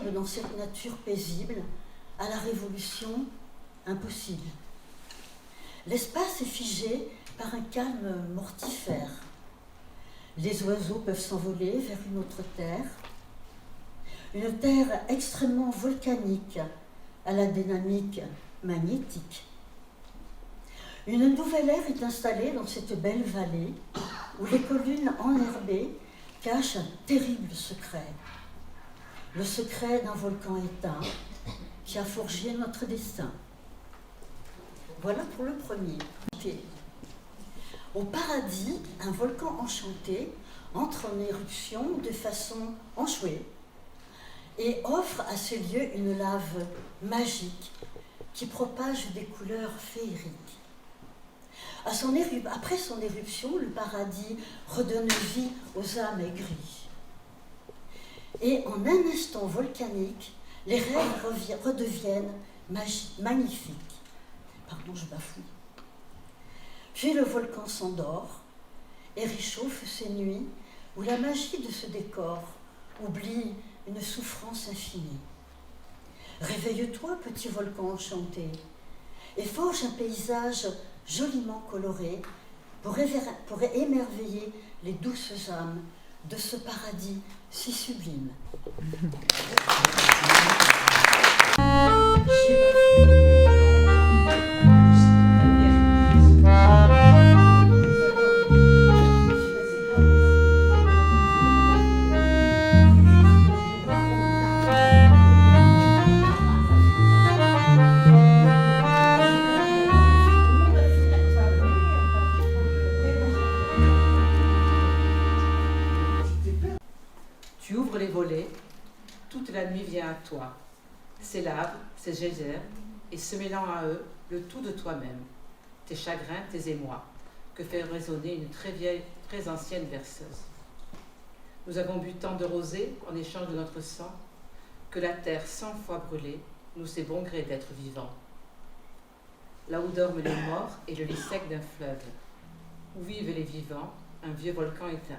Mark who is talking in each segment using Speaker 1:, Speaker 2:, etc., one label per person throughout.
Speaker 1: courbe dans cette nature paisible, à la révolution impossible. L'espace est figé par un calme mortifère. Les oiseaux peuvent s'envoler vers une autre une terre extrêmement volcanique, à la dynamique magnétique. Une nouvelle ère est installée dans cette belle vallée, où les collines enherbées cachent un terrible secret. Le secret d'un volcan éteint qui a forgé notre destin. Voilà pour le premier. Au paradis, un volcan enchanté entre en éruption de façon enjouée et offre à ce lieu une lave magique qui propage des couleurs féeriques. Après son éruption, le paradis redonne vie aux âmes aigries. Et en un instant volcanique, les rêves redeviennent magnifiques. Pardon, je bafouille. Puis le volcan s'endort et réchauffe ces nuits où la magie de ce décor oublie une souffrance infinie. Réveille-toi, petit volcan enchanté, et forge un paysage joliment coloré pour émerveiller les douces âmes de ce paradis si sublime.
Speaker 2: Tu ouvres les volets, toute la nuit vient à toi, ses laves, ses geysers, et se mêlant à eux, le tout de toi-même, tes chagrins, tes émois, que fait résonner une très ancienne berceuse. Nous avons bu tant de rosée en échange de notre sang, que la terre 100 fois brûlée nous sait bon gré d'être vivants. Là où dorment les morts et le lit sec d'un fleuve, où vivent les vivants, un vieux volcan éteint.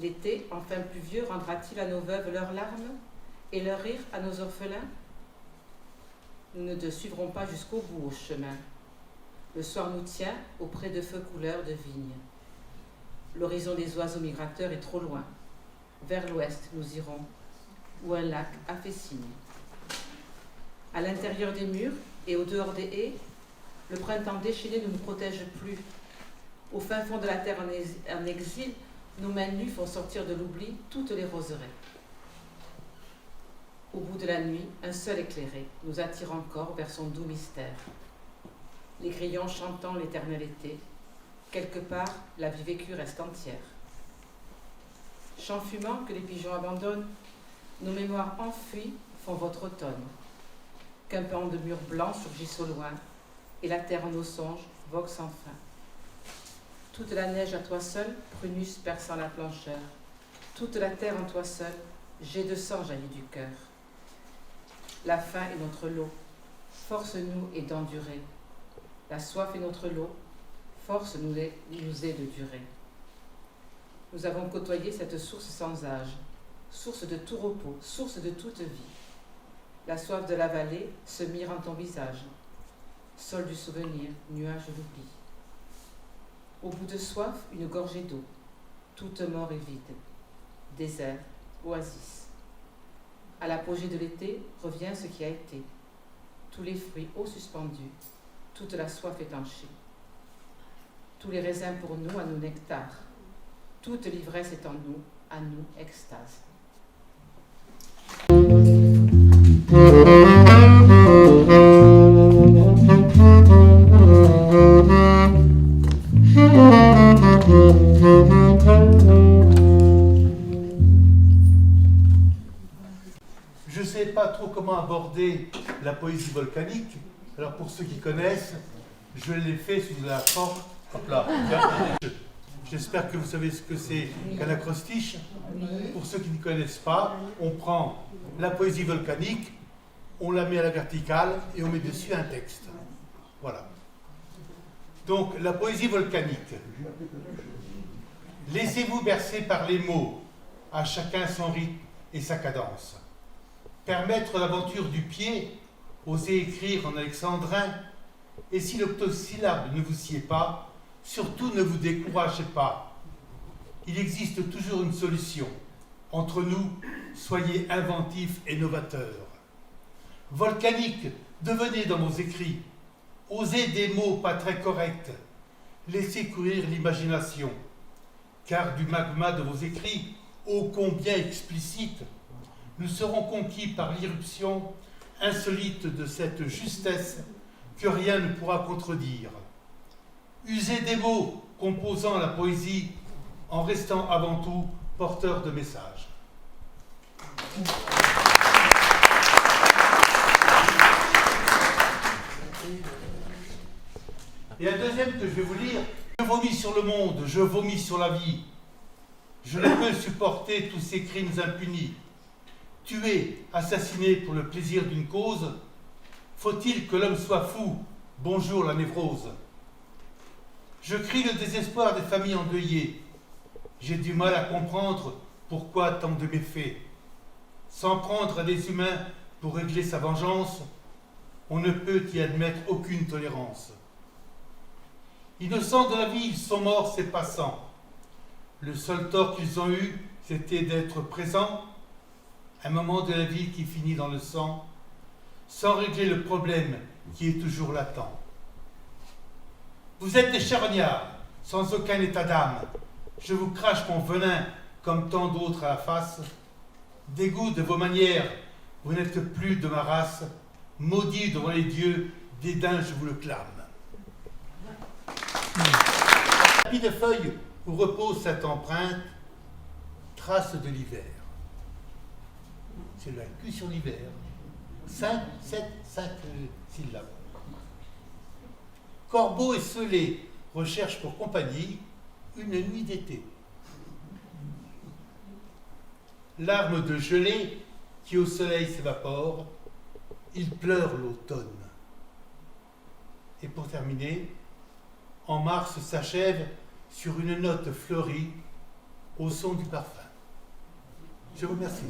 Speaker 2: L'été, enfin pluvieux, rendra-t-il à nos veuves leurs larmes et leur rire à nos orphelins? Nous ne te suivrons pas jusqu'au bout au chemin. Le soir nous tient auprès de feux couleurs de vigne. L'horizon des oiseaux migrateurs est trop loin. Vers l'ouest nous irons, où un lac a fait signe. À l'intérieur des murs et au dehors des haies, le printemps déchaîné ne nous protège plus. Au fin fond de la terre en exil, nos mains nues font sortir de l'oubli toutes les roseraies. Au bout de la nuit, un seul éclairé nous attire encore vers son doux mystère. Les grillons chantant l'éternel été, quelque part, la vie vécue reste entière. Chant fumant que les pigeons abandonnent, nos mémoires enfuies font votre automne. Qu'un pan de mur blanc surgisse au loin, et la terre en nos songes vogue sans fin. Toute la neige à toi seul, prunus perçant la plancheur. Toute la terre en toi seul, jet de sang jaillit du cœur. La faim est notre lot, force-nous est d'endurer. La soif est notre lot, force nous est de durer. Nous avons côtoyé cette source sans âge, source de tout repos, source de toute vie. La soif de la vallée se mire en ton visage, sol du souvenir, nuage de l'oubli. Au bout de soif, une gorgée d'eau, toute mort est vide, désert, oasis. À l'apogée de l'été revient ce qui a été, tous les fruits hauts suspendus, toute la soif étanchée. Tous les raisins pour nous, à nous nectar, toute l'ivresse est en nous, à nous extase.
Speaker 3: Je ne sais pas trop comment aborder la poésie volcanique. Alors pour ceux qui connaissent, je l'ai fait sous la forme. Hop là. J'espère que vous savez ce que c'est qu'un acrostiche. Pour ceux qui ne connaissent pas, on prend la poésie volcanique, on la met à la verticale et on met dessus un texte. Voilà. Donc la poésie volcanique. Laissez-vous bercer par les mots, à chacun son rythme et sa cadence. permettre l'aventure du pied, oser écrire en alexandrin, et si l'octosyllabe ne vous sied pas, surtout ne vous découragez pas. Il existe toujours une solution. Entre nous, soyez inventifs et novateurs. Volcanique, devenez dans vos écrits. Osez des mots pas très corrects. Laissez courir l'imagination. Car du magma de vos écrits, ô combien explicites, nous serons conquis par l'irruption insolite de cette justesse que rien ne pourra contredire. Usez des mots composant la poésie en restant avant tout porteur de messages. Et un deuxième que je vais vous lire. Je vomis sur le monde, je vomis sur la vie. Je ne peux supporter tous ces crimes impunis. Tuer, assassiner pour le plaisir d'une cause, faut-il que l'homme soit fou? Bonjour la névrose. Je crie le désespoir des familles endeuillées. J'ai du mal à comprendre pourquoi tant de méfaits. S'en prendre à des humains pour régler sa vengeance, on ne peut y admettre aucune tolérance. Innocents de la vie, ils sont morts, c'est passant. Le seul tort qu'ils ont eu, c'était d'être présents, un moment de la vie qui finit dans le sang, sans régler le problème qui est toujours latent. Vous êtes des charognards, sans aucun état d'âme. Je vous crache mon venin, comme tant d'autres à la face. Dégoût de vos manières, vous n'êtes plus de ma race. Maudit devant les dieux, dédain, je vous le clame. Tapis de feuilles où repose cette empreinte, trace de l'hiver. C'est le cul sur l'hiver. 5 syllabes. Corbeau esselé recherche pour compagnie une nuit d'été. Larmes de gelée qui au soleil s'évapore, il pleure l'automne. Et pour terminer, en mars s'achève sur une note fleurie au son du parfum. Je vous remercie.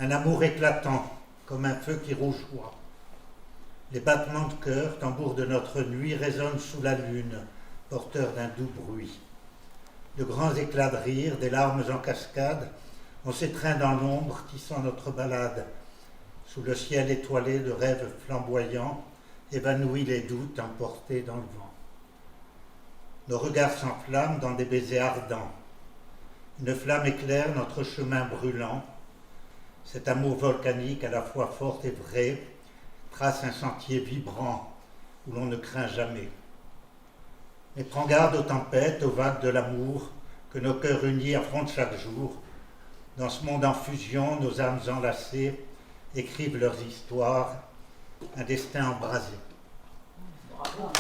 Speaker 4: Un amour éclatant, comme un feu qui rougeoie. Les battements de cœur, tambours de notre nuit, résonnent sous la lune, porteurs d'un doux bruit. De grands éclats de rire, des larmes en cascade, on s'étreint dans l'ombre, tissant notre balade. Sous le ciel étoilé de rêves flamboyants, évanouis les doutes emportés dans le vent. Nos regards s'enflamment dans des baisers ardents. Une flamme éclaire notre chemin brûlant. Cet amour volcanique, à la fois fort et vrai, trace un sentier vibrant où l'on ne craint jamais. Mais prends garde aux tempêtes, aux vagues de l'amour que nos cœurs unis affrontent chaque jour. Dans ce monde en fusion, nos âmes enlacées écrivent leurs histoires, un destin embrasé. Bravo.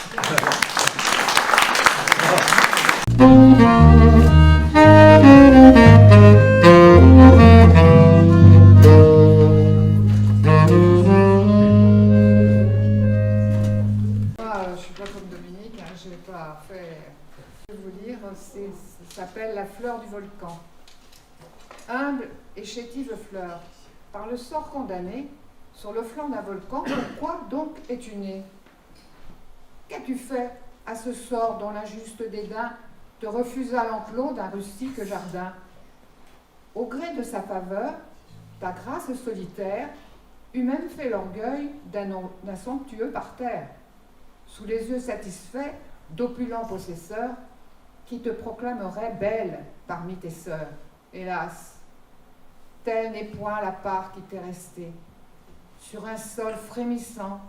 Speaker 5: Ça s'appelle La fleur du volcan. Humble et chétive fleur, par le sort condamné, sur le flanc d'un volcan, pourquoi donc es-tu né? Qu'as-tu fait à ce sort dont l'injuste dédain te refusa l'enclos d'un rustique jardin? Au gré de sa faveur, ta grâce solitaire eût même fait l'orgueil d'un somptueux parterre, sous les yeux satisfaits d'opulents possesseurs, qui te proclamerait belle parmi tes sœurs. Hélas, telle n'est point la part qui t'est restée. Sur un sol frémissant,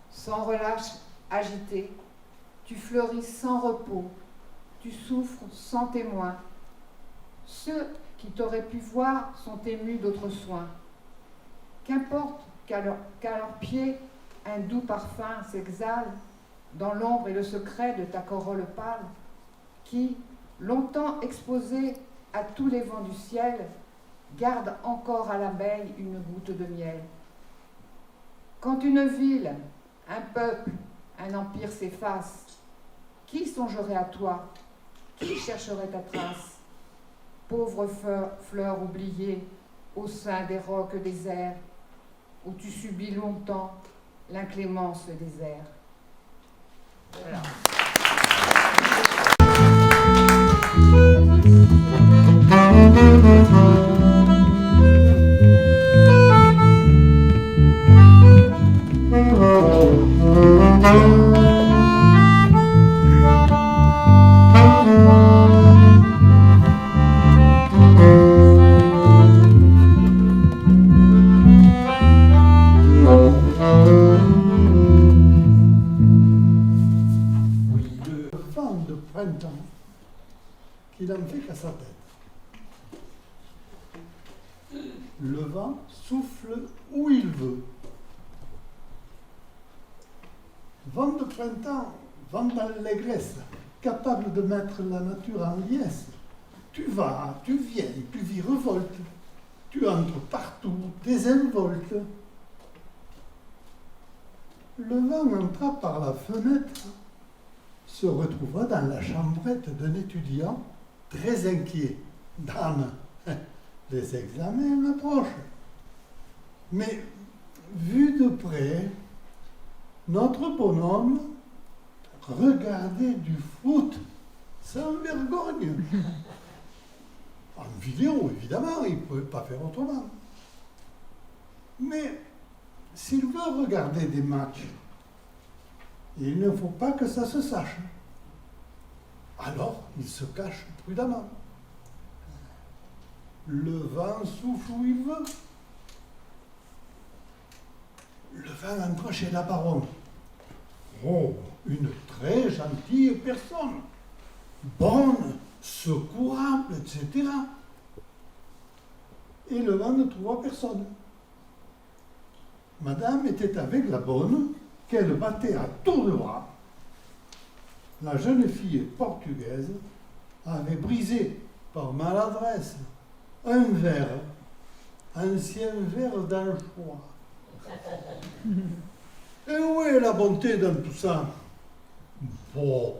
Speaker 5: sans relâche agité, tu fleuris sans repos, tu souffres sans témoin. Ceux qui t'auraient pu voir sont émus d'autres soins. Qu'importe qu'à leurs pieds un doux parfum s'exhale, dans l'ombre et le secret de ta corolle pâle, qui, longtemps exposée à tous les vents du ciel, garde encore à l'abeille une goutte de miel. Quand une ville, un peuple, un empire s'efface, qui songerait à toi? Qui chercherait ta trace? Pauvre fleur oubliée, au sein des rocs déserts, où tu subis longtemps l'inclémence des airs. Voilà.
Speaker 6: Il n'en fait qu'à sa tête. Le vent souffle où il veut. Vent de printemps, vent d'allégresse, capable de mettre la nature en liesse. Tu vas, tu viens, tu virevoltes, tu entres partout, désinvoltes. Le vent entra par la fenêtre, se retrouva dans la chambrette d'un étudiant très inquiet. Dame, les examens approchent. Mais, vu de près, notre bonhomme regardait du foot sans vergogne. En vidéo, évidemment, il ne pouvait pas faire autrement. Mais, s'il veut regarder des matchs, il ne faut pas que ça se sache. Alors, il se cache prudemment. Le vent souffle où il veut. Le vent entre chez la baronne. Oh, une très gentille personne. Bonne, secourable, etc. Et le vent ne trouva personne. Madame était avec la bonne, qu'elle battait à tour de bras. La jeune fille portugaise avait brisé par maladresse un verre, ancien verre d'anchois. Et où est la bonté dans tout ça? Bon,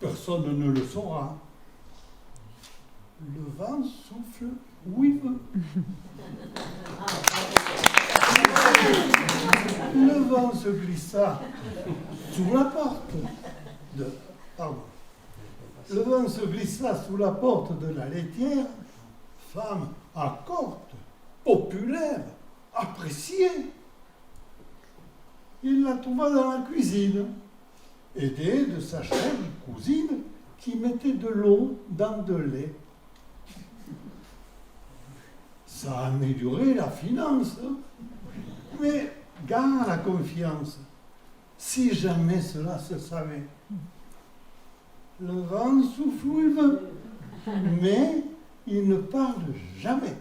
Speaker 6: personne ne le saura. Le vent souffle où il veut. Le vent se glissa sous la porte Le vent se glissa sous la porte de la laitière, femme accorte, populaire, appréciée. Il la trouva dans la cuisine, aidée de sa chère cousine qui mettait de l'eau dans de lait. Ça a amélioré la finance, mais gare à la confiance, si jamais cela se savait. Le vent souffle où il veut, mais il ne parle jamais.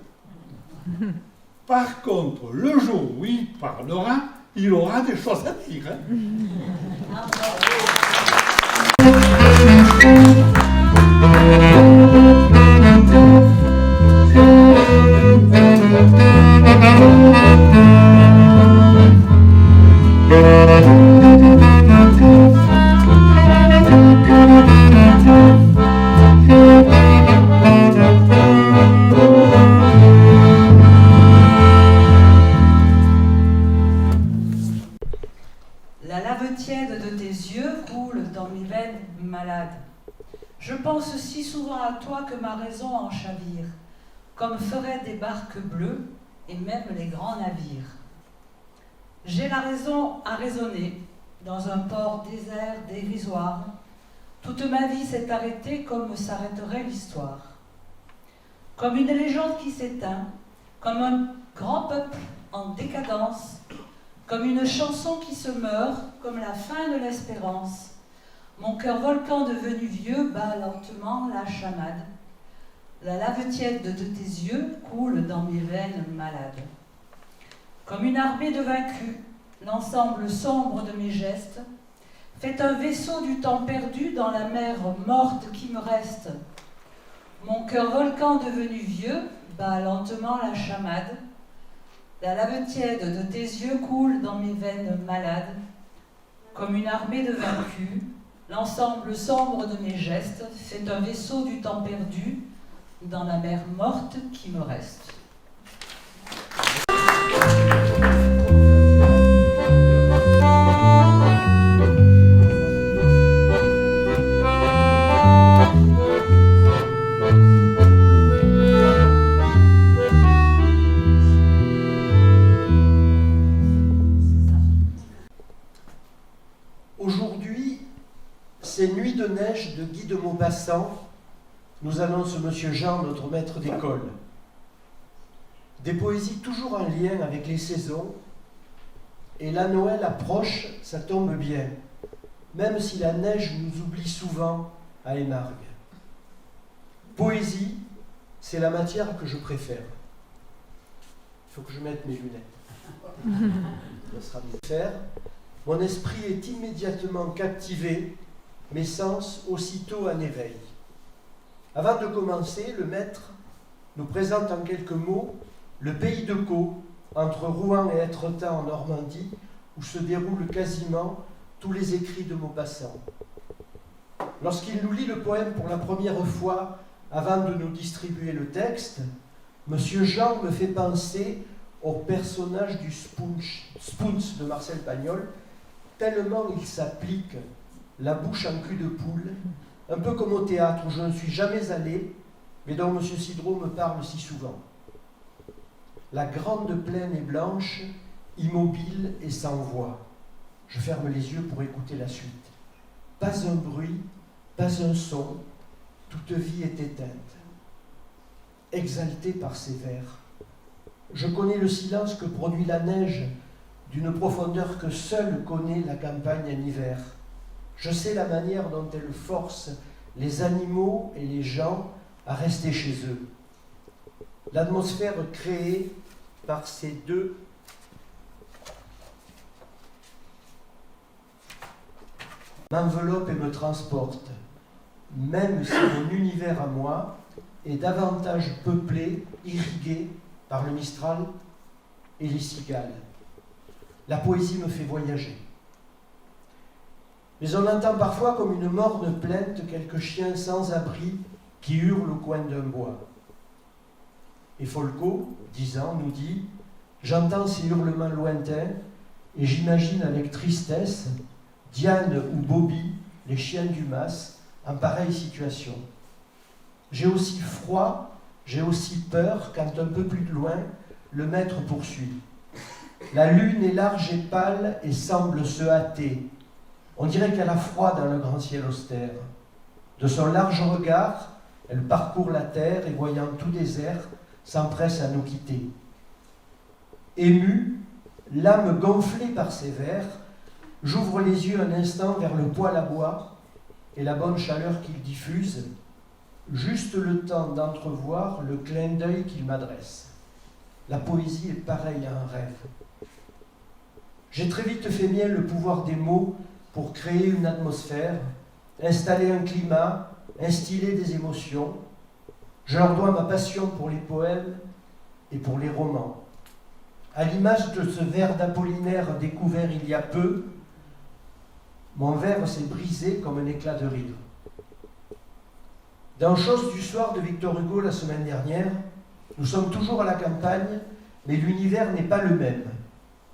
Speaker 6: Par contre, le jour où il parlera, il aura des choses à dire.
Speaker 7: La lave tiède de tes yeux coule dans mes veines malades. Je pense si souvent à toi que ma raison en chavire, comme feraient des barques bleues et même les grands navires. J'ai la raison à raisonner dans un port désert dérisoire. Toute ma vie s'est arrêtée comme s'arrêterait l'histoire. Comme une légende qui s'éteint, comme un grand peuple en décadence, comme une chanson qui se meurt, comme la fin de l'espérance. Mon cœur volcan devenu vieux bat lentement la chamade. La lave tiède de tes yeux coule dans mes veines malades. Comme une armée de vaincus, l'ensemble sombre de mes gestes fait un vaisseau du temps perdu dans la mer morte qui me reste. Mon cœur volcan devenu vieux bat lentement la chamade. La lave tiède de tes yeux coule dans mes veines malades. Comme une armée de vaincus, l'ensemble sombre de mes gestes fait un vaisseau du temps perdu dans la mer morte qui me reste.
Speaker 8: Aujourd'hui, ces nuits de neige de Guy de Maupassant nous annonce Monsieur Jean, notre maître d'école. Des poésies toujours en lien avec les saisons, et la Noël approche, ça tombe bien, même si la neige nous oublie souvent à Émargues. Poésie, c'est la matière que je préfère. Il faut que je mette mes lunettes. Ça sera mieux faire. Mon esprit est immédiatement captivé, mes sens aussitôt en éveil. Avant de commencer, le maître nous présente en quelques mots le pays de Caux, entre Rouen et Étretat en Normandie, où se déroulent quasiment tous les écrits de Maupassant. Lorsqu'il nous lit le poème pour la première fois, avant de nous distribuer le texte, Monsieur Jean me fait penser au personnage du Spoons de Marcel Pagnol, tellement il s'applique, la bouche en cul de poule, un peu comme au théâtre où je ne suis jamais allé, mais dont M. Sidreau me parle si souvent. La grande plaine est blanche, immobile et sans voix. Je ferme les yeux pour écouter la suite. Pas un bruit, pas un son, toute vie est éteinte. Exalté par ces vers, je connais le silence que produit la neige d'une profondeur que seule connaît la campagne en hiver. Je sais la manière dont elle force les animaux et les gens à rester chez eux. L'atmosphère créée par ces deux m'enveloppe et me transporte, même si mon univers à moi est davantage peuplé, irrigué par le Mistral et les cigales. La poésie me fait voyager. Mais on entend parfois comme une morne plainte quelques chiens sans abri qui hurlent au coin d'un bois. Et Folco, 10 ans, nous dit « J'entends ces hurlements lointains et j'imagine avec tristesse Diane ou Bobby, les chiens du mas, en pareille situation. J'ai aussi froid, j'ai aussi peur quand un peu plus loin, le maître poursuit. La lune est large et pâle et semble se hâter. On dirait qu'elle a froid dans le grand ciel austère. De son large regard, elle parcourt la terre et voyant tout désert, s'empresse à nous quitter. Ému, l'âme gonflée par ses vers, j'ouvre les yeux un instant vers le poêle à bois et la bonne chaleur qu'il diffuse, juste le temps d'entrevoir le clin d'œil qu'il m'adresse. La poésie est pareille à un rêve. J'ai très vite fait mien le pouvoir des mots pour créer une atmosphère, installer un climat, instiller des émotions. Je leur dois ma passion pour les poèmes et pour les romans. À l'image de ce vers d'Apollinaire découvert il y a peu, mon vers s'est brisé comme un éclat de rire. Dans Chose du soir de Victor Hugo la semaine dernière, nous sommes toujours à la campagne, mais l'univers n'est pas le même.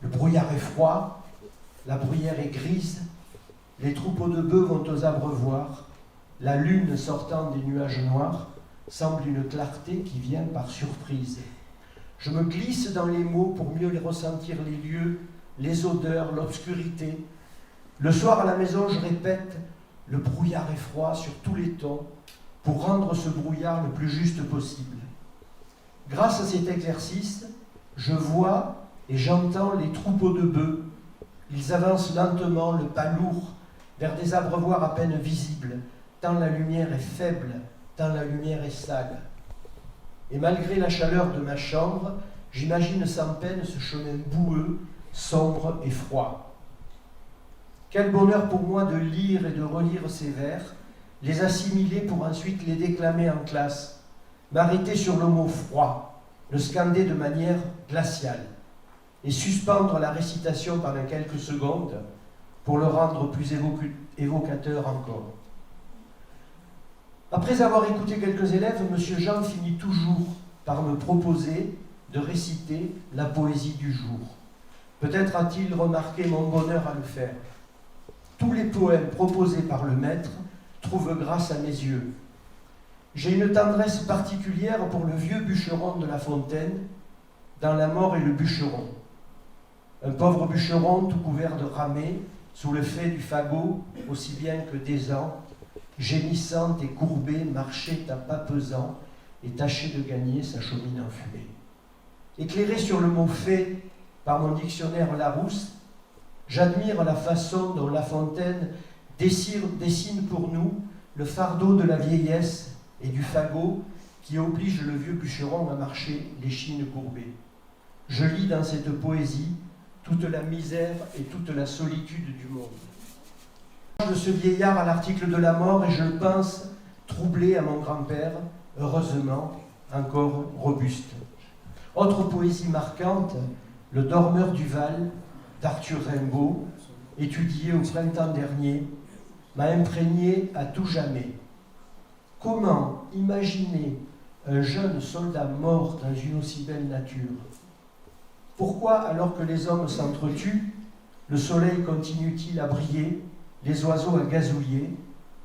Speaker 8: Le brouillard est froid, la bruyère est grise, les troupeaux de bœufs vont aux abreuvoirs, la lune sortant des nuages noirs semble une clarté qui vient par surprise. Je me glisse dans les mots pour mieux les ressentir les lieux, les odeurs, l'obscurité. Le soir à la maison, je répète, le brouillard est froid sur tous les tons pour rendre ce brouillard le plus juste possible. Grâce à cet exercice, je vois et j'entends les troupeaux de bœufs. Ils avancent lentement, le pas lourd, vers des abreuvoirs à peine visibles, tant la lumière est faible, tant la lumière est sale. Et malgré la chaleur de ma chambre, j'imagine sans peine ce chemin boueux, sombre et froid. Quel bonheur pour moi de lire et de relire ces vers, les assimiler pour ensuite les déclamer en classe, m'arrêter sur le mot froid, le scander de manière glaciale, et suspendre la récitation pendant quelques secondes pour le rendre plus évocateur encore. Après avoir écouté quelques élèves, M. Jean finit toujours par me proposer de réciter la poésie du jour. Peut-être a-t-il remarqué mon bonheur à le faire. Tous les poèmes proposés par le maître trouvent grâce à mes yeux. J'ai une tendresse particulière pour le vieux bûcheron de La Fontaine, dans La mort et le bûcheron. Un pauvre bûcheron tout couvert de ramée, sous le fait du fagot, aussi bien que d'aisant, gémissant et courbé, marchait à pas pesant et tâchait de gagner sa chaumine enfumée. Éclairé sur le mot fait par mon dictionnaire Larousse, j'admire la façon dont La Fontaine dessine pour nous le fardeau de la vieillesse et du fagot qui oblige le vieux bûcheron à marcher l'échine courbée. Je lis dans cette poésie toute la misère et toute la solitude du monde. De ce vieillard à l'article de la mort et je pense troublé à mon grand-père, heureusement encore robuste. Autre poésie marquante, Le dormeur du Val d'Arthur Rimbaud, étudié au printemps dernier, m'a imprégné à tout jamais. Comment imaginer un jeune soldat mort dans une aussi belle nature? Pourquoi, alors que les hommes s'entretuent, le soleil continue-t-il à briller, les oiseaux à gazouiller,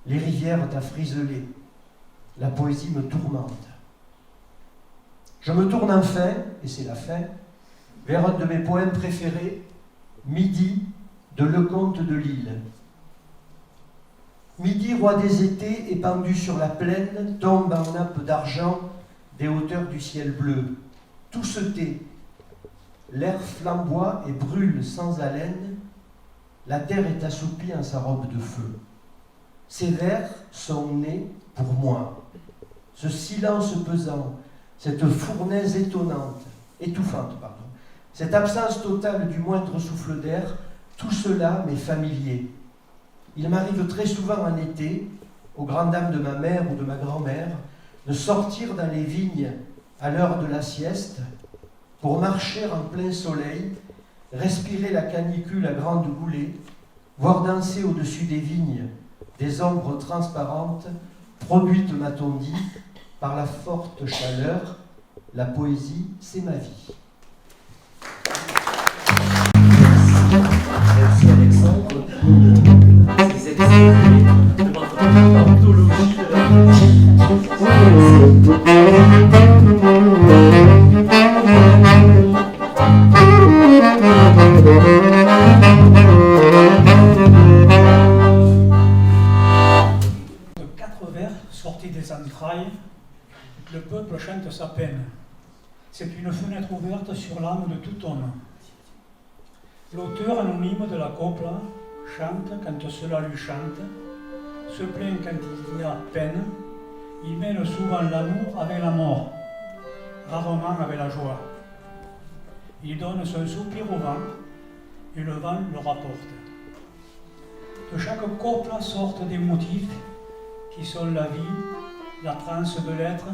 Speaker 8: les rivières à friseler? La poésie me tourmente. Je me tourne enfin, et c'est la fin, vers un de mes poèmes préférés, Midi, de Lecomte de Lille. Midi, roi des étés, épandu sur la plaine, tombe en nappe d'argent des hauteurs du ciel bleu. Tout se tait. L'air flamboie et brûle sans haleine. La terre est assoupie en sa robe de feu. Ces vers sont nés pour moi. Ce silence pesant, cette fournaise étouffante, cette absence totale du moindre souffle d'air, tout cela m'est familier. Il m'arrive très souvent en été, aux grandes dames de ma mère ou de ma grand-mère, de sortir dans les vignes à l'heure de la sieste pour marcher en plein soleil, respirer la canicule à grande goulée, voir danser au-dessus des vignes des ombres transparentes produites, m'a-t-on dit, par la forte chaleur. La poésie, c'est ma vie.
Speaker 9: Merci Alexandre pour ces extraits de votre anthologie de
Speaker 10: Quatre vers sortis des entrailles, le peuple chante sa peine. C'est une fenêtre ouverte sur l'âme de tout homme. L'auteur anonyme de la copla chante quand cela lui chante, se plaint quand il y a peine, il mêle souvent l'amour avec la mort, rarement avec la joie. Il donne son soupir au vent, et le vent le rapporte. De chaque copla sortent des motifs qui sont la vie, la transe de l'être,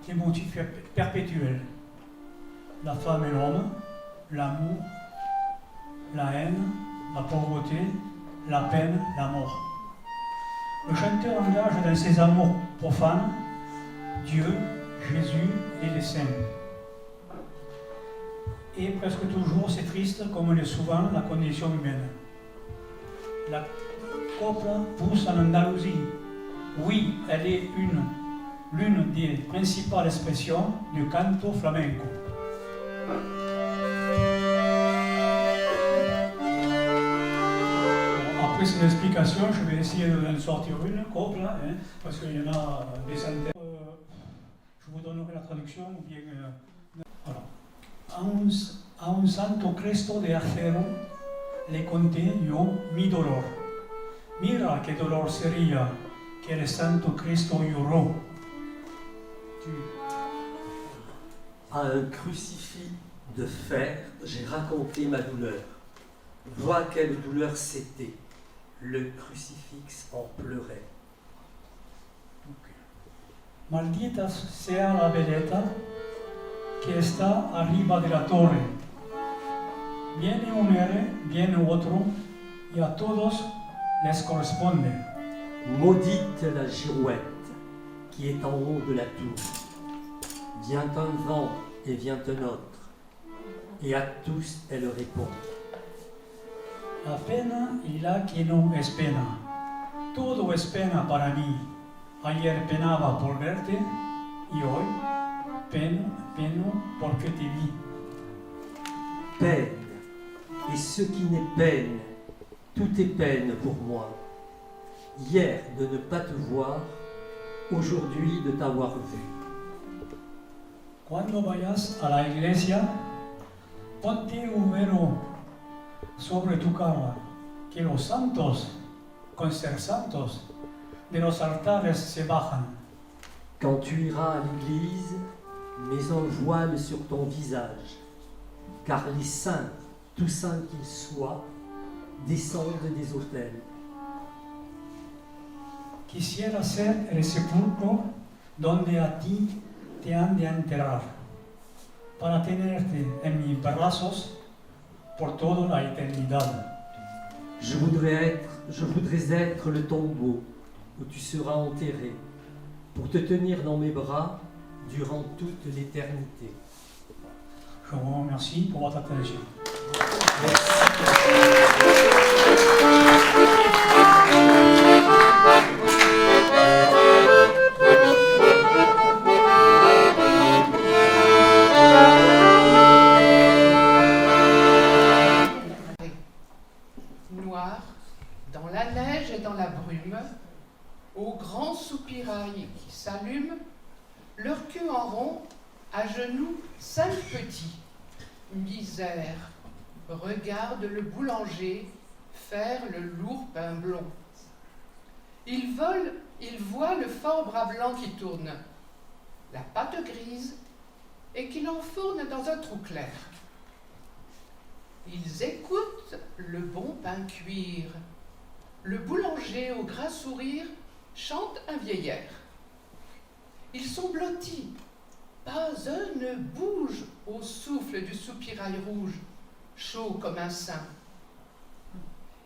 Speaker 10: des motifs perpétuels. La femme et l'homme, l'amour, la haine, la pauvreté, la peine, la mort. Le chanteur engage dans ses amours profanes Dieu, Jésus et les saints. Et presque toujours, c'est triste, comme l'est souvent la condition humaine. La copla pousse en Andalousie. Oui, elle est l'une des principales expressions du canto flamenco. Après ces explications, je vais essayer d'en sortir une, copla, parce qu'il y en a des centaines. Je vous donnerai la traduction ou bien. Voilà. A un santo Cristo de acero le conté yo mi dolor. Mira que dolor sería que el santo Cristo lloró.
Speaker 9: À un crucifix de fer, j'ai raconté ma douleur. Vois quelle douleur c'était. Le crucifix en pleurait.
Speaker 10: Maldita sea la veleta que está arriba de la torre. Viene un héroe, viene otro, y a todos les corresponde.
Speaker 9: Maudite la girouette qui est en haut de la tour. Vient un vent et vient un autre, et à tous elle répond.
Speaker 10: La pena y la que no es pena. Todo es pena para mí. Ayer penaba por verte y hoy peno porque te vi.
Speaker 9: Peine, et ce qui n'est peine, tout est peine pour moi. Hier de ne pas te voir, aujourd'hui de t'avoir vu.
Speaker 10: Cuando vayas a la iglesia, ponte un velo sobre tu cama, que los santos, con ser santos, de los altares se bajan.
Speaker 9: Quand tu iras à l'église, mets un voile sur ton visage, car les saints, tous saints qu'ils soient, descendent des autels.
Speaker 10: Quisiera ser el sepulcro donde a ti te han de enterrar, para tenerte en mis brazos por toda la eternidad.
Speaker 9: Je voudrais être le tombeau où tu seras enterré, pour te tenir dans mes bras durant toute l'éternité.
Speaker 10: Je vous remercie pour votre attention.
Speaker 11: Noirs, dans la neige et dans la brume, aux grands soupirails qui s'allument, leur queue en rond, à genoux, 5 petits. Misère, regarde le boulanger faire le lourd pain blond. Ils volent, ils voient le fort bras blanc qui tourne, la pâte grise, et qui l'enfourne dans un trou clair. Ils écoutent le bon pain cuire. Le boulanger au gras sourire chante un vieillard. Ils sont blottis, pas un ne bouge au souffle du soupirail rouge, chaud comme un sein.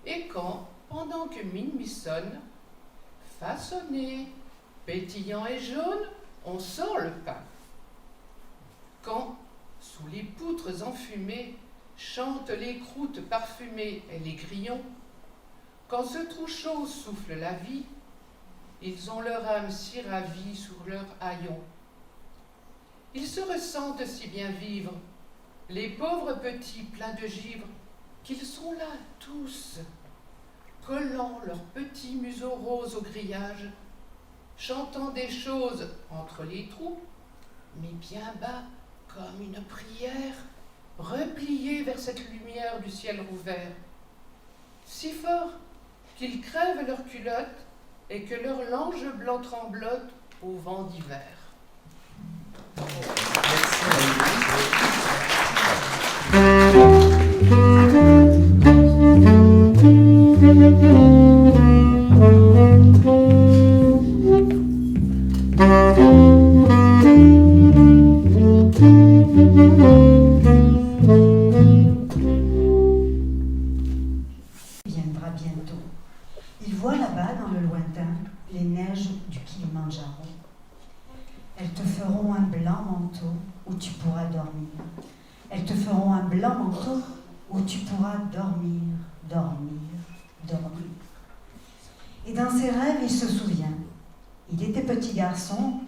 Speaker 11: Et quand, pendant que minuit sonne, façonné, pétillant et jaune, on sort le pain. Quand, sous les poutres enfumées, chantent les croûtes parfumées et les grillons, quand ce trou chaud souffle la vie, ils ont leur âme si ravie sur leur haillon. Ils se ressentent si bien vivre, les pauvres petits pleins de givre, qu'ils sont là tous, collant leurs petits museaux roses au grillage, chantant des choses entre les trous, mais bien bas comme une prière, repliés vers cette lumière du ciel rouvert, si fort qu'ils crèvent leurs culottes et que leur lange blanc tremblote au vent d'hiver.
Speaker 12: Viendra bientôt. Il voit là-bas dans le lointain les neiges du Kilimandjaro. Elles te feront un blanc manteau où tu pourras dormir. Elles te feront un blanc manteau où tu pourras dormir, dormir, dormir. Et dans ses rêves, il se souvient. Il était petit garçon.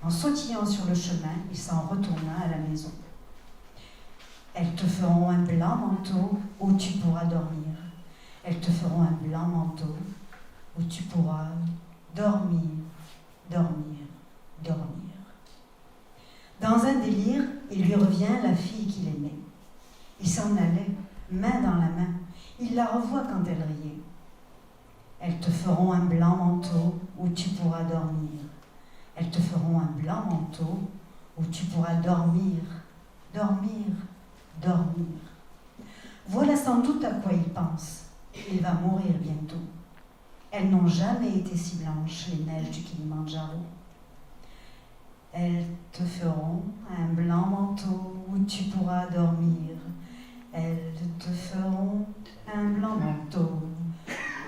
Speaker 12: En sautillant sur le chemin, il s'en retourna à la maison. Elles te feront un blanc manteau où tu pourras dormir. Elles te feront un blanc manteau où tu pourras dormir, dormir, dormir. Dans un délire, il lui revient la fille qu'il aimait. Il s'en allait, main dans la main. Il la revoit quand elle riait. Elles te feront un blanc manteau où tu pourras dormir. Elles te feront un blanc manteau où tu pourras dormir, dormir, dormir. Voilà sans doute à quoi il pense. Il va mourir bientôt. Elles n'ont jamais été si blanches, les neiges du Kilimandjaro. Elles te feront un blanc manteau où tu pourras dormir. Elles te feront un blanc manteau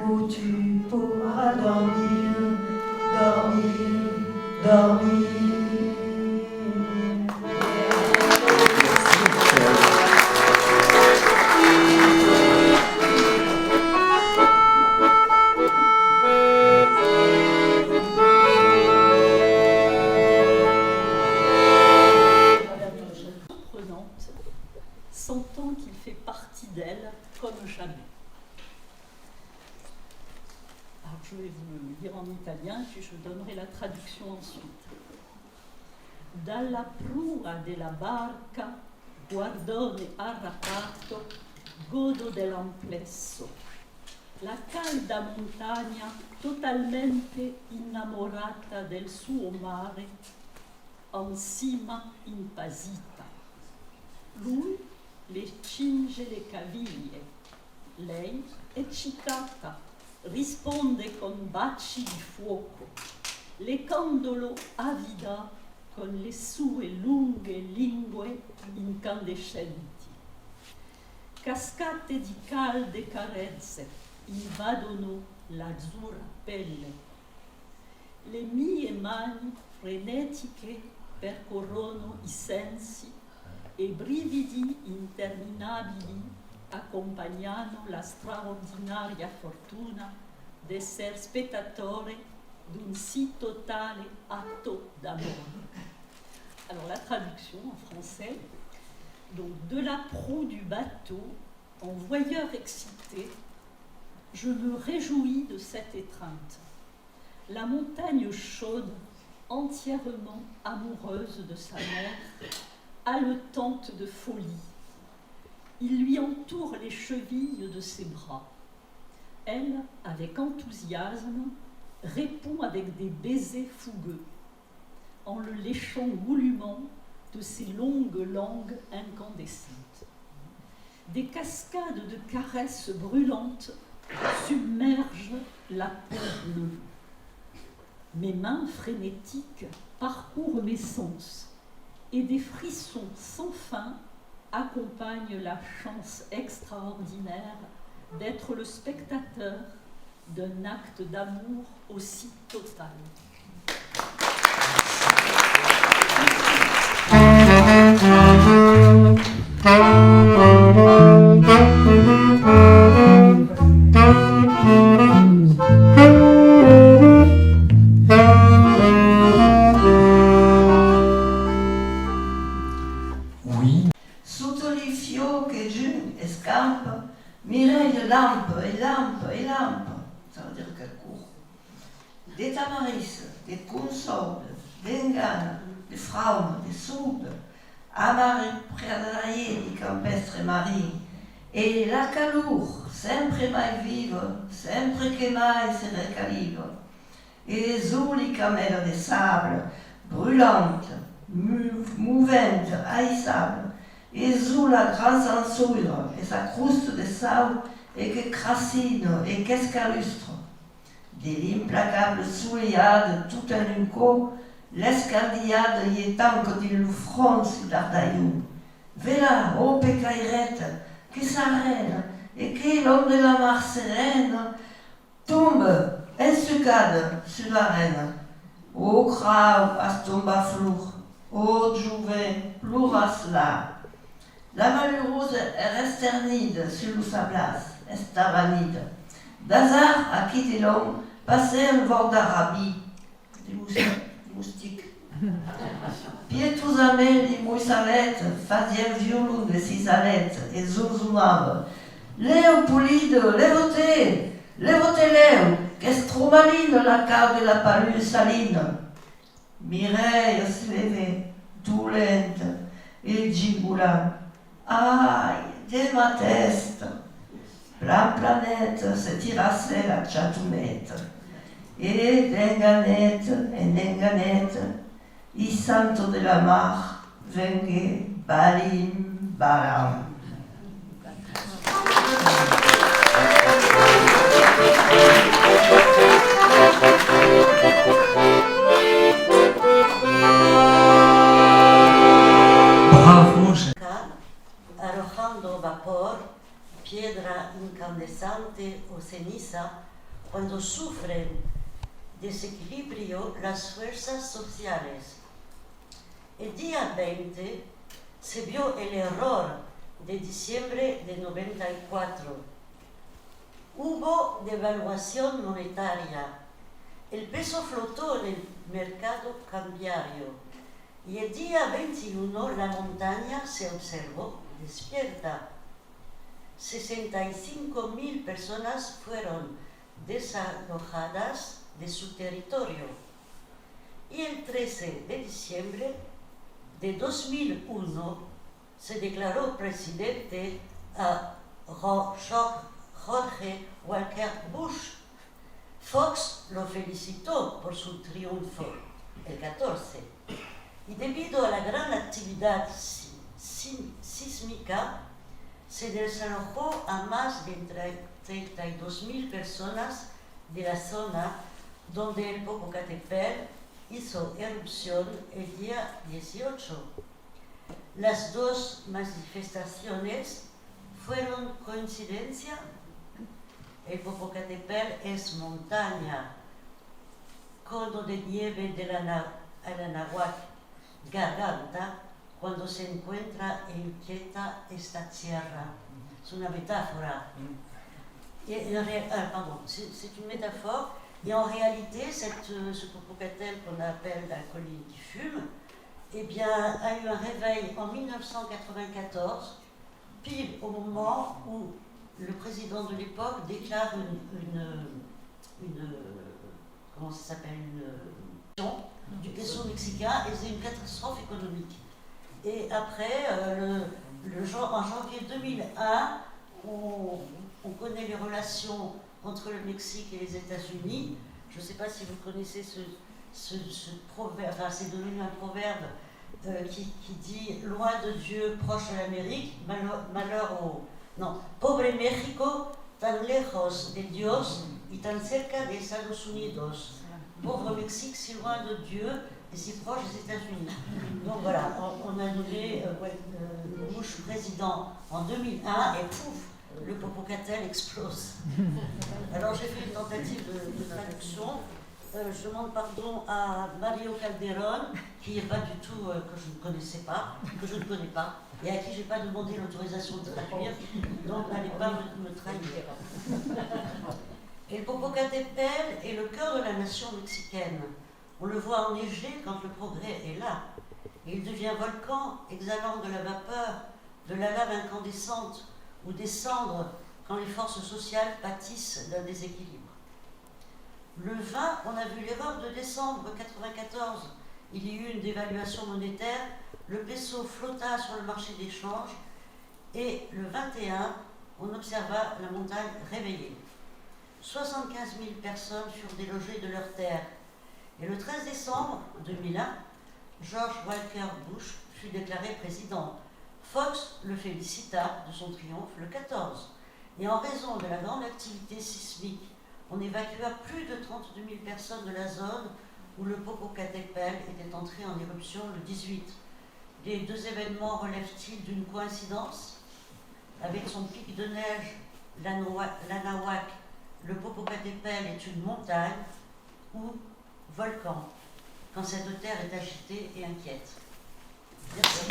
Speaker 12: où tu pourras dormir, dormir, dormir.
Speaker 13: Sentant qu'il fait partie d'elle comme jamais. Alors je vais vous le lire en italien, puis je donnerai la traduction ensuite. Dalla prua della barca, guardone arrappato, godo dell'amplesso. La calda montagna, totalmente innamorata del suo mare, en cima impasita. Lui le cinge le caviglie, lei, eccitata, risponde con baci di fuoco, lecandolo avida con le sue lunghe lingue incandescenti. Cascate di calde carezze invadono l'azzurra pelle. Le mie mani frenetiche percorrono i sensi e brividi interminabili accompagnano la straordinaria fortuna d'essere spettatore d'un si totale atto d'amour. Alors la traduction en français, donc de la proue du bateau, en voyeur excité, je me réjouis de cette étreinte. La montagne chaude, entièrement amoureuse de sa mère, haletante de folie. Il lui entoure les chevilles de ses bras. Elle, avec enthousiasme, répond avec des baisers fougueux, en le léchant goulûment de ses longues langues incandescentes. Des cascades de caresses brûlantes submergent la peau bleue. Mes mains frénétiques parcourent mes sens et des frissons sans fin accompagnent la chance extraordinaire d'être le spectateur d'un acte d'amour aussi total.
Speaker 14: Sotto i fiocchi giù e scampa, Mireille lampe et lampe et lampe, ça veut dire qu'elle court. Des tamaris, des consoles, des ngane, des frauen, des soupes, amare pradarier di campestre marini, e la calur, sempre mai viva, sempre che mai se recaliva, et les ouli camelles de sable, brûlantes, mouvantes, haïssables, et sous la grande censure et sa croûte de sable et que crassine et qu'escalustre. De l'implacable souliade tout un unco, l'escardiade y étant que du loufron sur l'ardaillou. Vela, ô pécairette, que sa reine, et que l'homme de la mar sereine tombe, ensucade sur la reine. Ô crave, astomba flour, ô jouvet, plouras là. La malheureuse est resternide sur sa place, estavanide. D'hasard a quitté l'homme, passé un vent d'Arabie, des moustiques. Pietosamente di moissalette, fazien violon de cisalette et zozumave. Léo Poulide, lève-te, Léo, qu'est-ce trop maline la carte de la palue saline. Mireille se levait, doulente, et gigoulante. Aïe, de ma teste, plan planète se tirassait la chatounette, et d'enganette, i santo de la mar, vengue, balim, balam.
Speaker 9: Bravo,
Speaker 1: arrojando vapor, piedra incandescente o ceniza, cuando sufren desequilibrio las fuerzas sociales. El día 20 se vio el error de diciembre de 94. Hubo devaluación monetaria. El peso flotó en el mercado cambiario. Y el día 21 la montaña se observó despierta. 65.000 personas fueron desalojadas de su territorio. Y el 13 de diciembre de 2001 se declaró presidente a Jorge Walker Bush. Fox lo felicitó por su triunfo el 14. Y debido a la gran actividad sísmica, se desalojó a más de 32.000 personas de la zona donde el Popocatépetl hizo erupción el día 18. Las dos manifestaciones fueron coincidencia. El Popocatépetl es montaña, cono de nieve de la Anahuac, garganta, cuando se encuentra inquieta esta tierra. Es una métaphore. C'est une métaphore. Et en réalité, ce Popocatépetl qu'on appelle la colline qui fume, eh bien, a eu un réveil en 1994, pile au moment où le président de l'époque déclare comment ça s'appelle, du peso mexicain, et c'est une catastrophe économique. Et après, en janvier 2001, on connaît les relations entre le Mexique et les États-Unis. Je ne sais pas si vous connaissez ce proverbe, enfin c'est devenu un proverbe qui dit « Loin de Dieu, proche de l'Amérique, malheur au... » Non, « Pobre México, tan lejos de Dios y tan cerca de Estados Unidos. » Pauvre Mexique, si loin de Dieu et si proche des États-Unis. Donc voilà, on a nommé Bush président en 2001 et pouf, le Popocatépetl explose. Alors j'ai fait une tentative de traduction. Je demande pardon à Mario Calderón, qui n'est pas du tout, que je ne connaissais pas, que je ne connais pas, et à qui je n'ai pas demandé l'autorisation de traduire, donc n'allez pas me trahir. Et le Popocatépetl est le cœur de la nation mexicaine. On le voit enneiger quand le progrès est là. Et il devient volcan, exhalant de la vapeur, de la lave incandescente ou des cendres quand les forces sociales pâtissent d'un déséquilibre. Le 20, on a vu l'erreur de décembre 1994. Il y eut une dévaluation monétaire, le peso flotta sur le marché d'échange et le 21, on observa la montagne réveillée. 75 000 personnes furent délogées de leurs terres. Et le 13 décembre 2001, George Walker Bush fut déclaré président. Fox le félicita de son triomphe le 14. Et en raison de la grande activité sismique, on évacua plus de 32 000 personnes de la zone où le Popocatépetl était entré en éruption le 18. Les deux événements relèvent-ils d'une coïncidence? Avec son pic de neige, l'Anahuac, le Popocatépetl est une montagne ou volcan, quand cette terre est agitée et inquiète. Merci.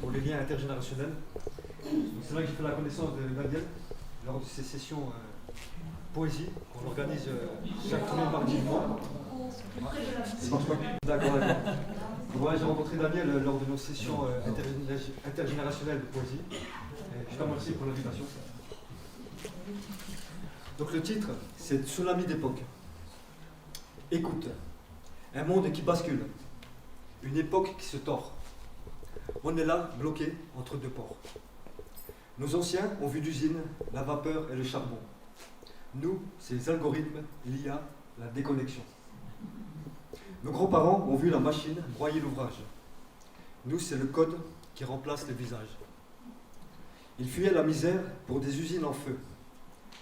Speaker 15: Pour les liens intergénérationnels. C'est là que j'ai fait la connaissance de Daniel lors de ces sessions poésie qu'on organise chaque premier mardi du mois. D'accord, d'accord. Ouais, j'ai rencontré Daniel lors de nos sessions intergénérationnelles de poésie. Je te remercie pour l'invitation. Donc le titre, c'est Tsunami d'époque. Écoute, Un monde qui bascule. Une époque qui se tord. On est là, bloqué entre deux ports. Nos anciens ont vu l'usine, la vapeur et le charbon. Nous, c'est les algorithmes, l'IA, la déconnexion. Nos grands-parents ont vu la machine broyer l'ouvrage. Nous, c'est le code qui remplace les visages. Ils fuyaient la misère pour des usines en feu.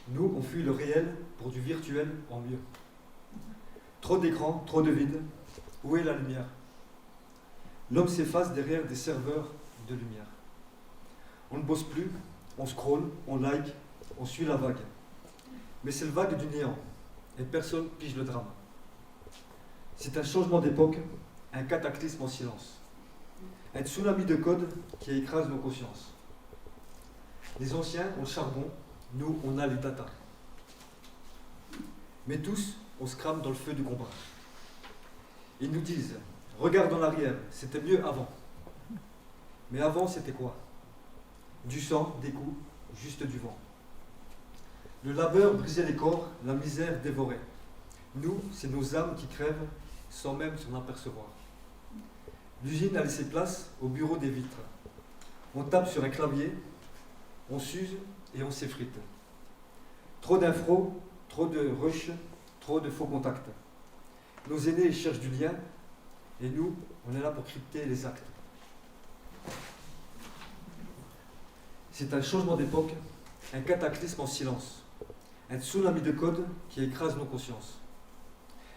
Speaker 15: Nous, on fuit le réel pour du virtuel en mieux. Trop d'écrans, trop de vide. Où est la lumière? L'homme s'efface derrière des serveurs de lumière. On ne bosse plus, on scrolle, on like, on suit la vague. Mais c'est le vague du néant, et personne pige le drame. C'est un changement d'époque, un cataclysme en silence. Un tsunami de code qui écrase nos consciences. Les anciens ont le charbon, nous on a les data. Mais tous, on se crame dans le feu du combat. Ils nous disent, regarde en arrière, c'était mieux avant. Mais avant, c'était quoi? Du sang, des coups, juste du vent. Le labeur brisait les corps, la misère dévorait. Nous, c'est nos âmes qui crèvent sans même s'en apercevoir. L'usine a laissé place au bureau des vitres. On tape sur un clavier, on s'use et on s'effrite. Trop d'infos, trop de rush, trop de faux contacts. Nos aînés cherchent du lien et nous, on est là pour crypter les actes. C'est un changement d'époque, un cataclysme en silence, un tsunami de code qui écrase nos consciences.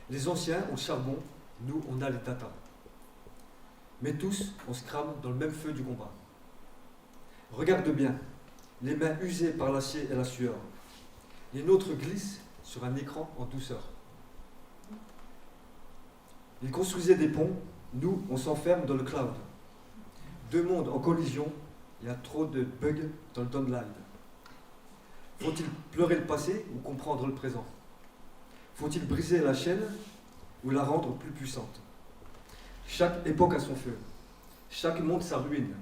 Speaker 15: Les anciens ont le charbon, nous on a les data. Mais tous, on se crame dans le même feu du combat. Regarde bien, les mains usées par l'acier et la sueur. Les nôtres glissent sur un écran en douceur. Ils construisaient des ponts, nous, on s'enferme dans le cloud. Deux mondes en collision, il y a trop de bugs dans le downline. Faut-il pleurer le passé ou comprendre le présent? Faut-il briser la chaîne ou la rendre plus puissante? Chaque époque a son feu, chaque monde sa ruine,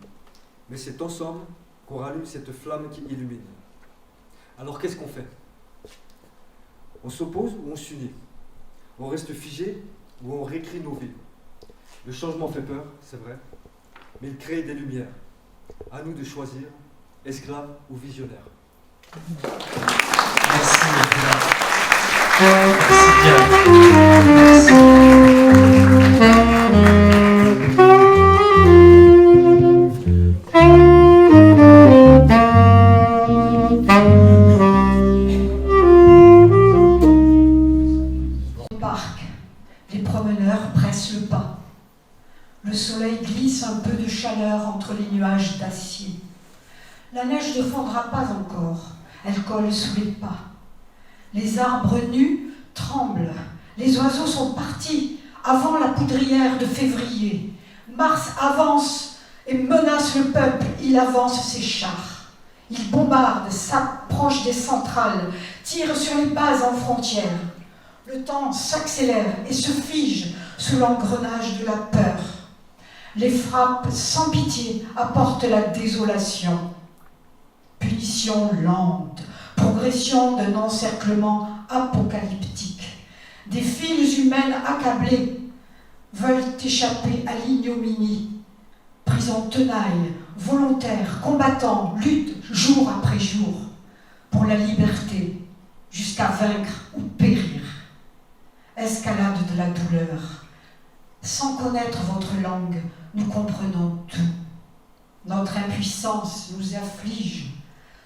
Speaker 15: mais c'est ensemble qu'on rallume cette flamme qui illumine. Alors qu'est-ce qu'on fait? On s'oppose ou on s'unit? On reste figé ou on réécrit nos vies? Le changement fait peur, c'est vrai, mais il crée des lumières. À nous de choisir, esclaves ou visionnaires.
Speaker 16: Merci bien.
Speaker 12: Au parc, les promeneurs pressent le pas. Le soleil glisse un peu de chaleur entre les nuages d'acier. La neige ne fondra pas encore, elle colle sous les pas. Les arbres nus tremblent, les oiseaux sont partis avant la poudrière de février. Mars avance et menace le peuple, il avance ses chars. Il bombarde, s'approche des centrales, tire sur les bases en frontière. Le temps s'accélère et se fige sous l'engrenage de la peur. Les frappes sans pitié apportent la désolation. Punition lente, progression d'un encerclement apocalyptique. Des files humaines accablées veulent échapper à l'ignominie. Prison tenaille, volontaires, combattants, luttent jour après jour pour la liberté, jusqu'à vaincre ou périr. Escalade de la douleur. Sans connaître votre langue, nous comprenons tout. Notre impuissance nous afflige.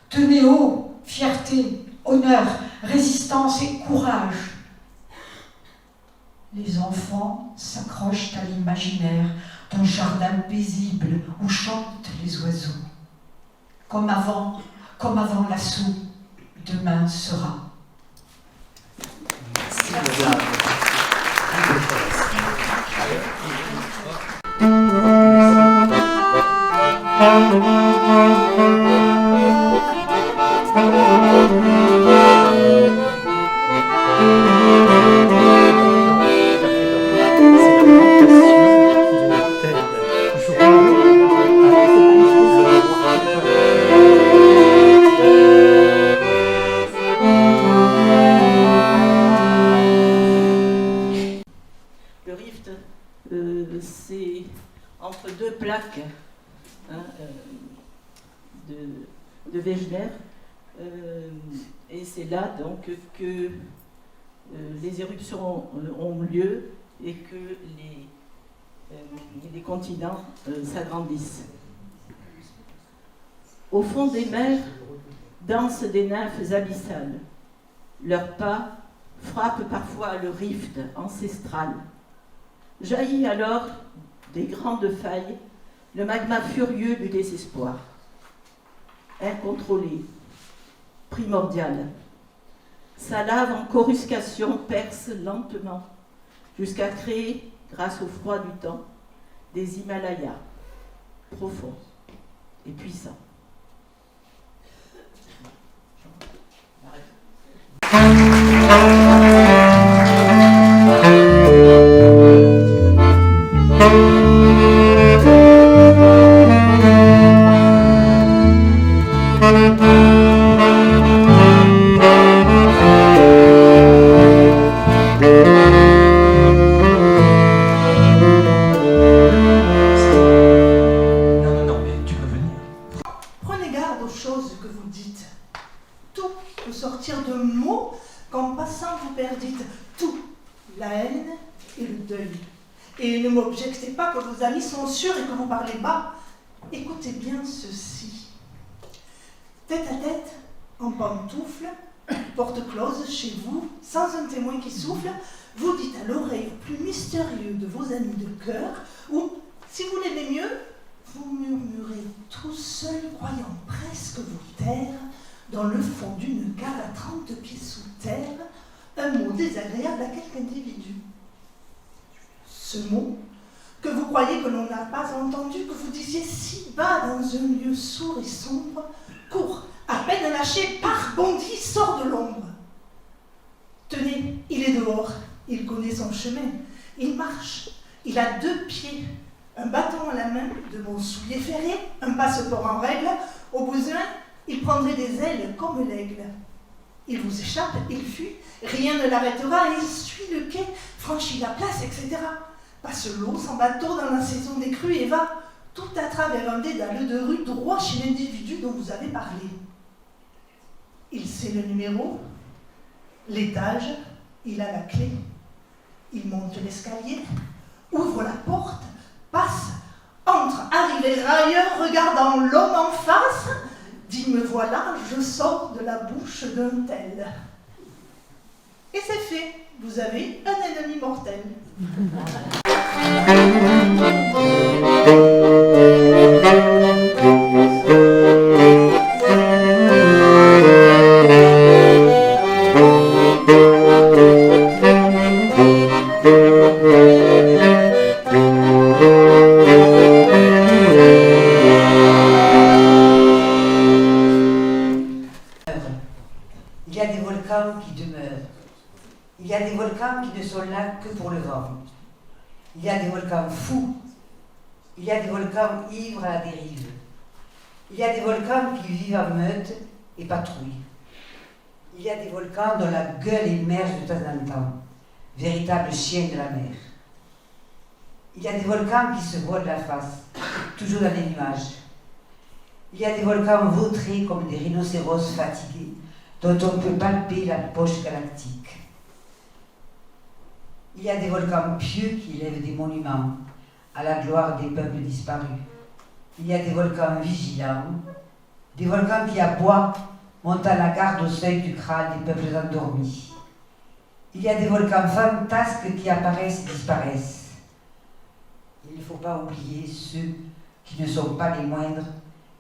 Speaker 12: Tenez haut, fierté, honneur, résistance et courage. Les enfants s'accrochent à l'imaginaire d'un jardin paisible où chantent les oiseaux. Comme avant l'assaut, demain sera.
Speaker 2: Le rive
Speaker 13: Lejner. Et c'est là donc que les éruptions ont lieu et que les continents s'agrandissent. Au fond des mers dansent des nymphes abyssales. Leurs pas frappent parfois le rift ancestral. Jaillit alors des grandes failles le magma furieux du désespoir. Incontrôlé, primordial, sa lave en coruscation perce lentement jusqu'à créer, grâce au froid du temps, des Himalayas profonds et puissants.
Speaker 16: Prenez garde aux choses que vous dites. Tout peut sortir de mots qu'en passant vous perdites. Tout, la haine et le deuil. Et ne m'objectez pas que vos amis sont sûrs et que vous parlez bas. Écoutez bien ceci. Tête à tête, en pantoufle, porte close chez vous, sans un témoin qui souffle, vous dites à l'oreille le plus mystérieux de vos amis de cœur, ou, si vous l'aimez mieux, vous murmurez tout seul, croyant presque vous taire, dans le fond d'une cave à 30 pieds sous terre, un mot désagréable à quelque individu. Ce mot, que vous croyez que l'on n'a pas entendu, que vous disiez si bas dans un lieu sourd et sombre, court, à peine lâché, part, bondit, sort de l'ombre. Tenez, il est dehors, il connaît son chemin, il marche, il a 2 pieds, un bâton à la main, de bons souliers ferrés, un passeport en règle, au besoin, il prendrait des ailes comme l'aigle. Il vous échappe, il fuit, rien ne l'arrêtera, il suit le quai, franchit la place, etc. Passe l'eau sans bateau dans la saison des crues et va tout à travers un dédale de rue droit chez l'individu dont vous avez parlé. Il sait le numéro, l'étage, il a la clé. Il monte l'escalier, ouvre la porte, passe, entre, arrive railleur, regardant l'homme en face, dit me voilà, je sors de la bouche d'un tel. Et c'est fait, vous avez un ennemi mortel.
Speaker 17: Il y a des volcans qui demeurent. Il y a des volcans qui ne sont là que pour le vent. Il y a des volcans fous. Il y a des volcans ivres à la dérive. Il y a des volcans qui vivent en meute et patrouillent. Il y a des volcans dont la gueule émerge de temps en temps, véritables chiens de la mer. Il y a des volcans qui se voient de la face, toujours dans les nuages. Il y a des volcans vautrés comme des rhinocéros fatigués, dont on peut palper la poche galactique. Il y a des volcans pieux qui élèvent des monuments à la gloire des peuples disparus. Il y a des volcans vigilants, des volcans qui aboient, montant la garde au seuil du crâne des peuples endormis. Il y a des volcans fantasques qui apparaissent et disparaissent. Il ne faut pas oublier ceux qui ne sont pas les moindres,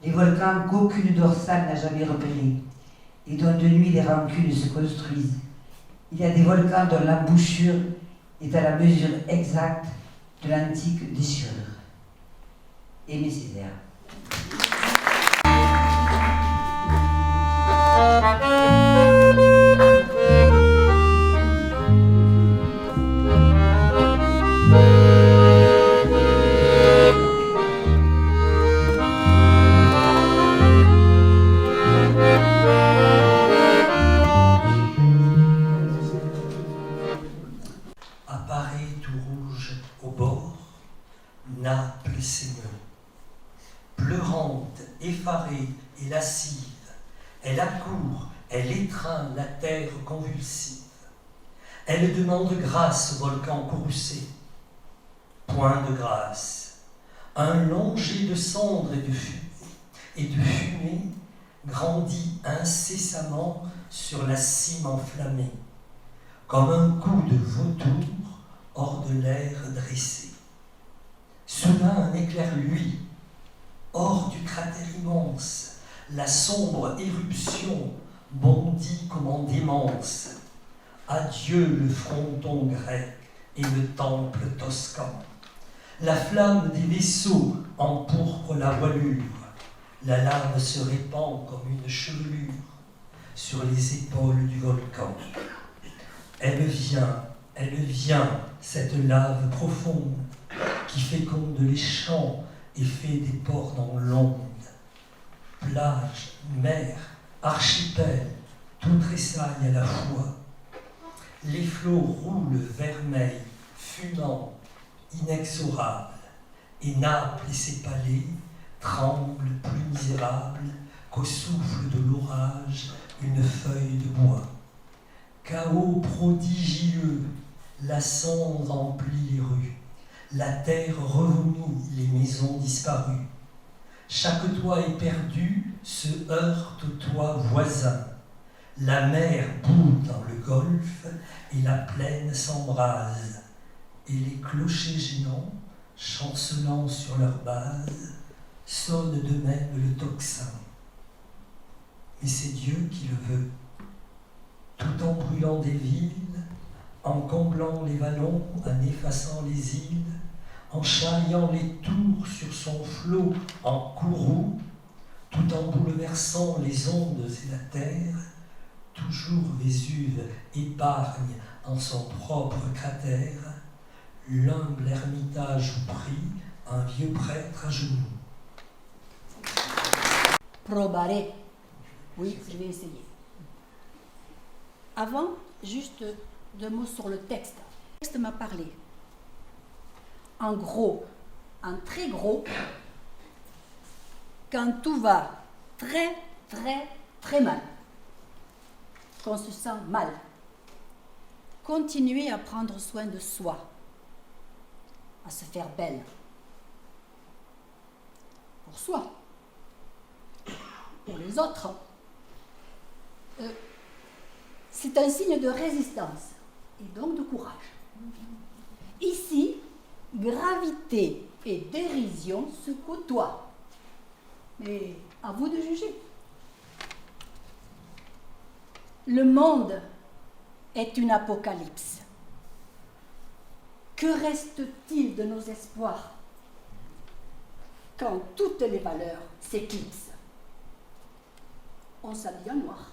Speaker 17: les volcans qu'aucune dorsale n'a jamais repérés, et dont de nuit les rancunes se construisent. Il y a des volcans dont l'embouchure est à la mesure exacte de l'antique déchirure. Aimé Césaire.
Speaker 9: Apparaît tout rouge au bord, Naples s'émeut. Pleurante Elle accourt, elle étreint la terre convulsive. Elle demande grâce au volcan courroucé. Point de grâce. Un long jet de cendres et de fumée grandit incessamment sur la cime enflammée, comme un coup de vautour hors de l'air dressé. Soudain un éclair luit, hors du cratère immense, la sombre éruption bondit comme en démence. Adieu le fronton grec et le temple toscan. La flamme des vaisseaux empourpre la voilure. La lave se répand comme une chevelure sur les épaules du volcan. Elle vient, cette lave profonde qui féconde les champs et fait des ports dans l'onde. Plage, mer, archipel, tout tressaille à la fois. Les flots roulent vermeils, fumants, inexorables, et Naples et ses palais tremblent plus misérables qu'au souffle de l'orage une feuille de bois. Chaos prodigieux, la cendre emplit les rues, la terre revomit les maisons disparues. Chaque toit éperdu se heurte au toit voisin. La mer bout dans le golfe et la plaine s'embrase. Et les clochers géants, chancelant sur leur base, sonnent d'eux-mêmes le tocsin. Mais c'est Dieu qui le veut. Tout en brûlant des villes, en comblant les vallons, en effaçant les îles, en charriant les tours sur son flot en courroux, tout en bouleversant les ondes et la terre, toujours Vésuve épargne en son propre cratère l'humble ermitage où prie un vieux prêtre à genoux.
Speaker 18: Probare. Oui, je vais essayer. Avant, juste 2 mots sur le texte. Le texte m'a parlé. En gros, en très gros, quand tout va très, très, très mal, qu'on se sent mal, continuez à prendre soin de soi, à se faire belle. Pour soi, pour les autres. C'est un signe de résistance et donc de courage. Ici, gravité et dérision se côtoient. Mais à vous de juger. Le monde est une apocalypse. Que reste-t-il de nos espoirs quand toutes les valeurs s'éclipsent? On s'habille en noir.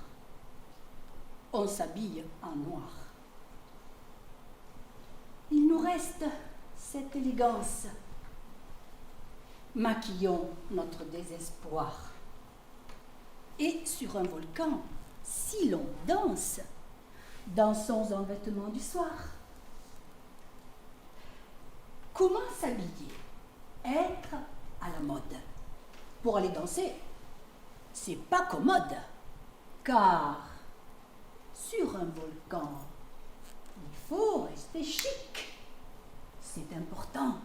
Speaker 18: On s'habille en noir. Il nous reste cette élégance. Maquillons notre désespoir. Et sur un volcan, si l'on danse, dansons en vêtements du soir. Comment s'habiller? Être à la mode. Pour aller danser, c'est pas commode, car sur un volcan, il faut rester chic. C'est important.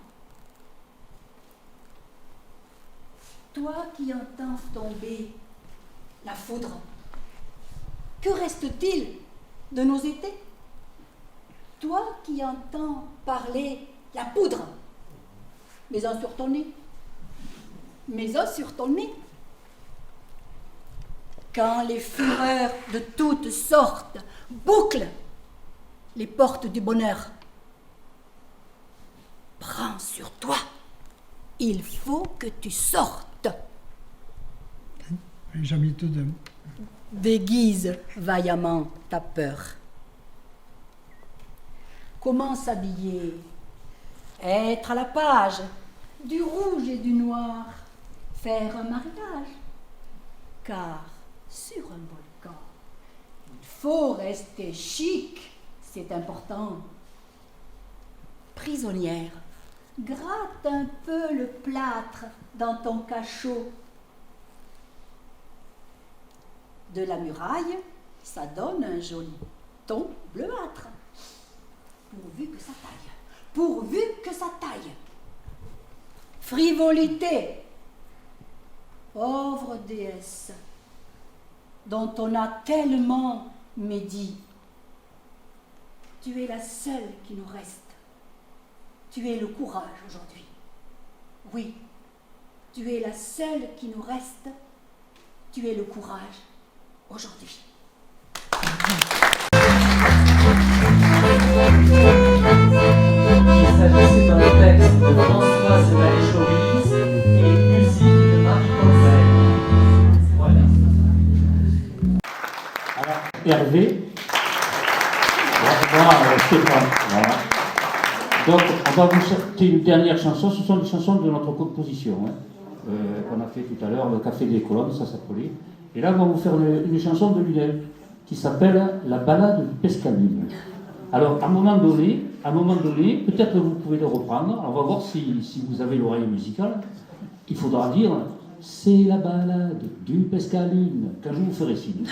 Speaker 18: Toi qui entends tomber la foudre, que reste-t-il de nos étés? Toi qui entends parler la poudre, mets-en sur ton nez. Mets-en sur ton nez. Quand les fureurs de toutes sortes bouclent les portes du bonheur, prends sur toi. Il faut que tu sortes. Déguise vaillamment ta peur. Comment s'habiller? Être à la page du rouge et du noir. Faire un mariage. Car sur un volcan, il faut rester chic. C'est important. Prisonnière, gratte un peu le plâtre dans ton cachot. de la muraille, ça donne un joli ton bleuâtre. Pourvu que ça taille, pourvu que ça taille. Frivolité, pauvre déesse, dont on a tellement médit. Tu es la seule qui nous reste. Tu es le courage aujourd'hui. Oui, tu es la seule qui nous reste. Tu es le courage aujourd'hui.
Speaker 9: Il s'agissait d'un texte de Françoise Vallée-Chauvis et musique de Marie Coffin. Voilà.
Speaker 19: Alors, Hervé. Voilà, Stéphane. Voilà. Donc, on va vous chanter une dernière chanson. Ce sont des chansons de notre composition, qu'on a fait tout à l'heure, le Café des Colonnes, ça s'appelait. Et là, on va vous faire une chanson de Lunel qui s'appelle La balade du Pescaline. Alors, à un moment donné, peut-être que vous pouvez le reprendre. On va voir si vous avez l'oreille musicale. Il faudra dire c'est la balade du Pescaline quand je vous ferai signe.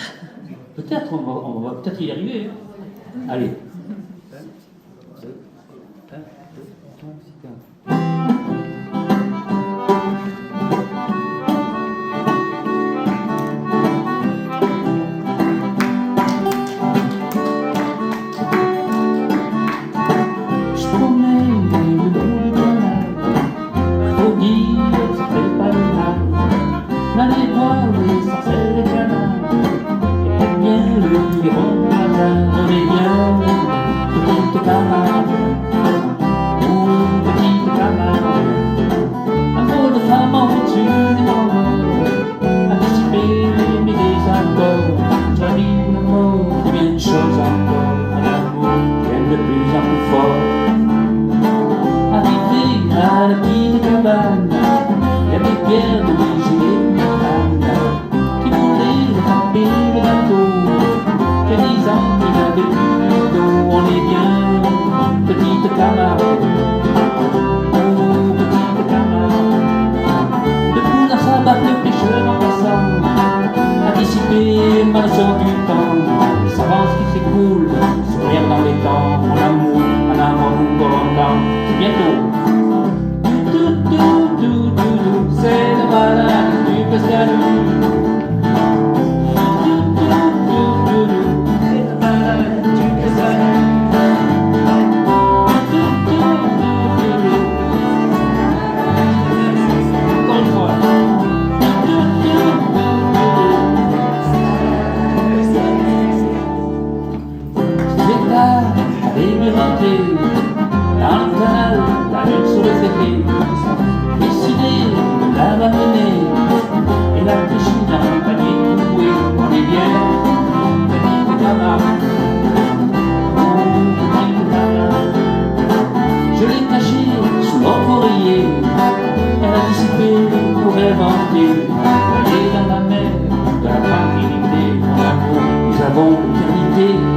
Speaker 19: Peut-être, on va peut-être y arriver. Allez. Nous avons l'éternité.